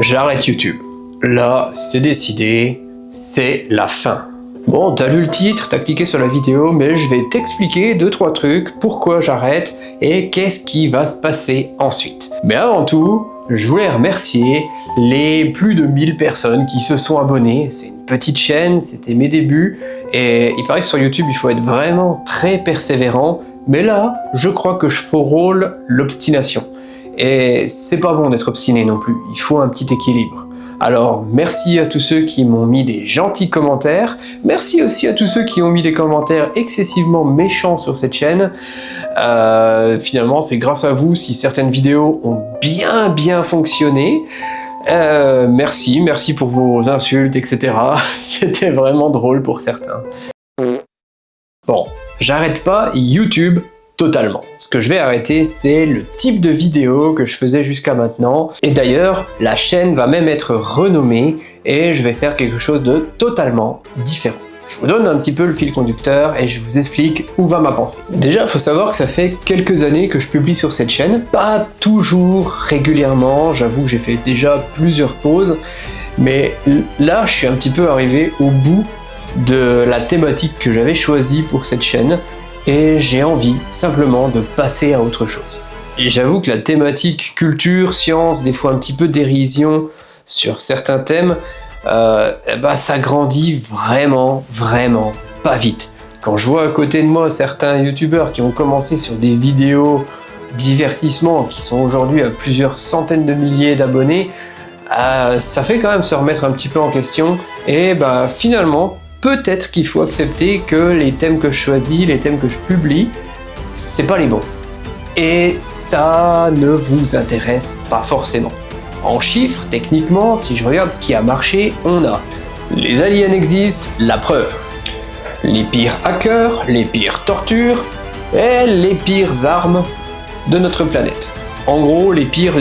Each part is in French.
J'arrête YouTube. Là, c'est décidé, c'est la fin. Bon, t'as lu le titre, t'as cliqué sur la vidéo, mais je vais t'expliquer 2-3 trucs, pourquoi j'arrête et qu'est-ce qui va se passer ensuite. Mais avant tout, je voulais remercier les plus de 1000 personnes qui se sont abonnées. C'est une petite chaîne, c'était mes débuts, et il paraît que sur YouTube, il faut être vraiment très persévérant, mais là, je crois que je frôle l'obstination. Et c'est pas bon d'être obstiné non plus, il faut un petit équilibre. Alors merci à tous ceux qui m'ont mis des gentils commentaires, merci aussi à tous ceux qui ont mis des commentaires excessivement méchants sur cette chaîne. Finalement c'est grâce à vous si certaines vidéos ont bien fonctionné. Merci pour vos insultes, etc. C'était vraiment drôle pour certains. Bon, j'arrête pas YouTube totalement. Ce que je vais arrêter, c'est le type de vidéo que je faisais jusqu'à maintenant. Et d'ailleurs, la chaîne va même être renommée et je vais faire quelque chose de totalement différent. Je vous donne un petit peu le fil conducteur et je vous explique où va ma pensée. Déjà, il faut savoir que ça fait quelques années que je publie sur cette chaîne. Pas toujours régulièrement, j'avoue que j'ai fait déjà plusieurs pauses. Mais là, je suis un petit peu arrivé au bout de la thématique que j'avais choisie pour cette chaîne. Et j'ai envie simplement de passer à autre chose. Et j'avoue que la thématique culture, science, des fois un petit peu dérision sur certains thèmes, ça grandit vraiment pas vite. Quand je vois à côté de moi certains youtubeurs qui ont commencé sur des vidéos divertissement qui sont aujourd'hui à plusieurs centaines de milliers d'abonnés, ça fait quand même se remettre un petit peu en question et finalement peut-être qu'il faut accepter que les thèmes que je choisis, les thèmes que je publie, c'est pas les bons. Et ça ne vous intéresse pas forcément. En chiffres, techniquement, si je regarde ce qui a marché, on a les aliens existent, la preuve. Les pires hackers, les pires tortures et les pires armes de notre planète. En gros, les pires.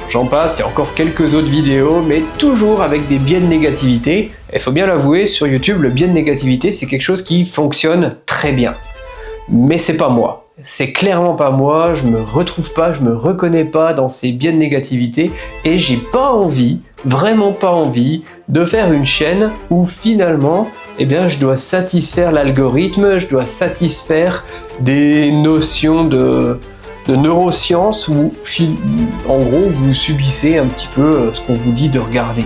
J'en passe, il y a encore quelques autres vidéos, mais toujours avec des biais de négativité. Il faut bien l'avouer, sur YouTube, le biais de négativité, c'est quelque chose qui fonctionne très bien. Mais c'est pas moi. C'est clairement pas moi, je me retrouve pas, je me reconnais pas dans ces biais de négativité, et j'ai pas envie, vraiment pas envie, de faire une chaîne où finalement, je dois satisfaire l'algorithme, je dois satisfaire des notions de neurosciences où, en gros, vous subissez un petit peu ce qu'on vous dit de regarder.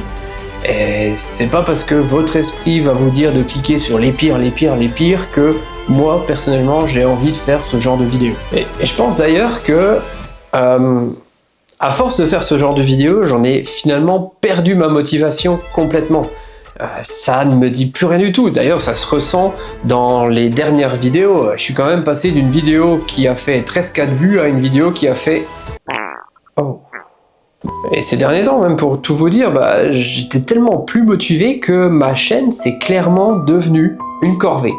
Et c'est pas parce que votre esprit va vous dire de cliquer sur les pires que moi, personnellement, j'ai envie de faire ce genre de vidéo. Et je pense d'ailleurs que, à force de faire ce genre de vidéo, j'en ai finalement perdu ma motivation complètement. Ça ne me dit plus rien du tout. D'ailleurs, ça se ressent dans les dernières vidéos. Je suis quand même passé d'une vidéo qui a fait 13 vues à une vidéo qui a fait... Oh. Et ces derniers temps, même pour tout vous dire, j'étais tellement plus motivé que ma chaîne, c'est clairement devenue une corvée.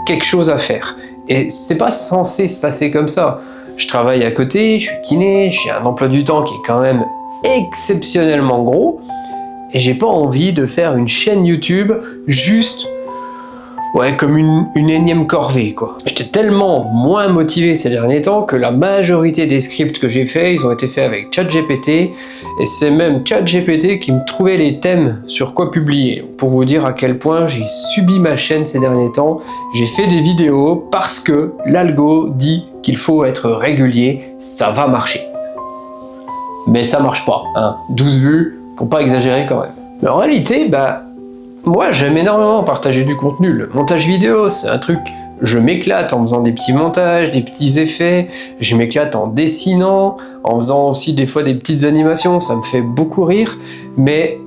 Quelque chose à faire. Et c'est pas censé se passer comme ça. Je travaille à côté, je suis kiné, j'ai un emploi du temps qui est quand même exceptionnellement gros. Et j'ai pas envie de faire une chaîne YouTube juste comme une énième corvée, quoi. J'étais tellement moins motivé ces derniers temps que la majorité des scripts que j'ai faits, ils ont été faits avec ChatGPT, et c'est même ChatGPT qui me trouvait les thèmes sur quoi publier. Pour vous dire à quel point j'ai subi ma chaîne ces derniers temps, j'ai fait des vidéos parce que l'algo dit qu'il faut être régulier, ça va marcher. Mais ça marche pas, hein. 12 vues, faut pas exagérer quand même. Mais en réalité, moi j'aime énormément partager du contenu. Le montage vidéo, c'est un truc, je m'éclate en faisant des petits montages, des petits effets, je m'éclate en dessinant, en faisant aussi des fois des petites animations, ça me fait beaucoup rire. Mais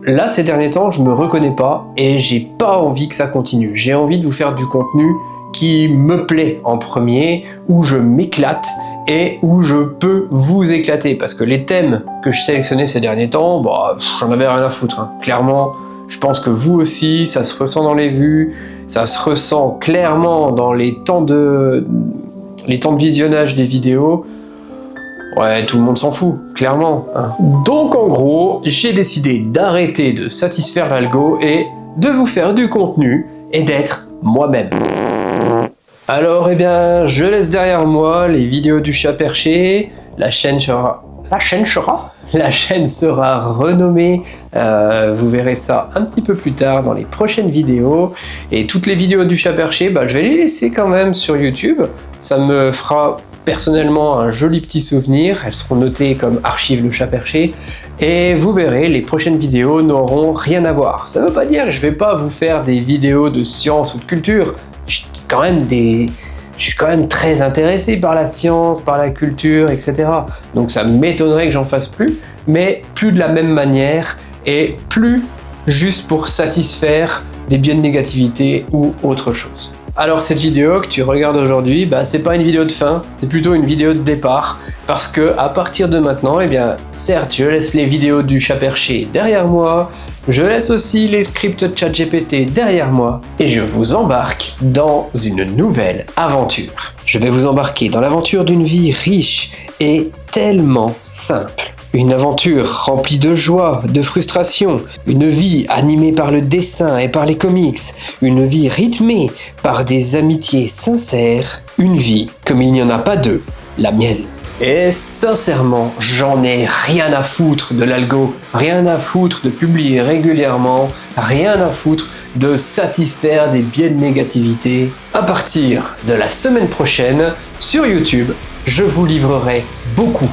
là, ces derniers temps, je me reconnais pas et j'ai pas envie que ça continue. J'ai envie de vous faire du contenu qui me plaît en premier, où je m'éclate et où je peux vous éclater. Parce que les thèmes que je sélectionnais ces derniers temps, j'en avais rien à foutre, hein. Clairement, je pense que vous aussi, ça se ressent dans les vues, ça se ressent clairement dans les temps de visionnage des vidéos. Ouais, tout le monde s'en fout, clairement, hein. Donc en gros, j'ai décidé d'arrêter de satisfaire l'algo et de vous faire du contenu et d'être moi-même. Alors, je laisse derrière moi les vidéos du chat perché, la chaîne sera la chaîne sera renommée, vous verrez ça un petit peu plus tard dans les prochaines vidéos, et toutes les vidéos du Chat Perché, je vais les laisser quand même sur YouTube, ça me fera personnellement un joli petit souvenir, elles seront notées comme archive le Chat Perché, et vous verrez, les prochaines vidéos n'auront rien à voir. Ça ne veut pas dire que je vais pas vous faire des vidéos de science ou de culture, je suis quand même très intéressé par la science, par la culture, etc. Donc ça m'étonnerait que j'en fasse plus, mais plus de la même manière, et plus juste pour satisfaire des biais de négativité ou autre chose. Alors cette vidéo que tu regardes aujourd'hui, c'est pas une vidéo de fin, c'est plutôt une vidéo de départ, parce que à partir de maintenant, certes, je laisse les vidéos du Chat Perché derrière moi, je laisse aussi les scripts de ChatGPT derrière moi, et je vous embarque dans une nouvelle aventure. Je vais vous embarquer dans l'aventure d'une vie riche et tellement simple. Une aventure remplie de joie, de frustration, une vie animée par le dessin et par les comics, une vie rythmée par des amitiés sincères, une vie comme il n'y en a pas deux, la mienne. Et sincèrement, j'en ai rien à foutre de l'algo, rien à foutre de publier régulièrement, rien à foutre de satisfaire des biais de négativité. À partir de la semaine prochaine, sur YouTube, je vous livrerai beaucoup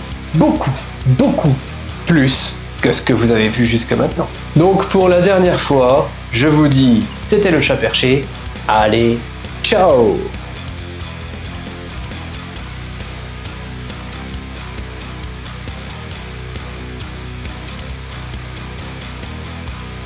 plus que ce que vous avez vu jusque maintenant. Donc pour la dernière fois, je vous dis, c'était le Chat Perché. Allez, ciao!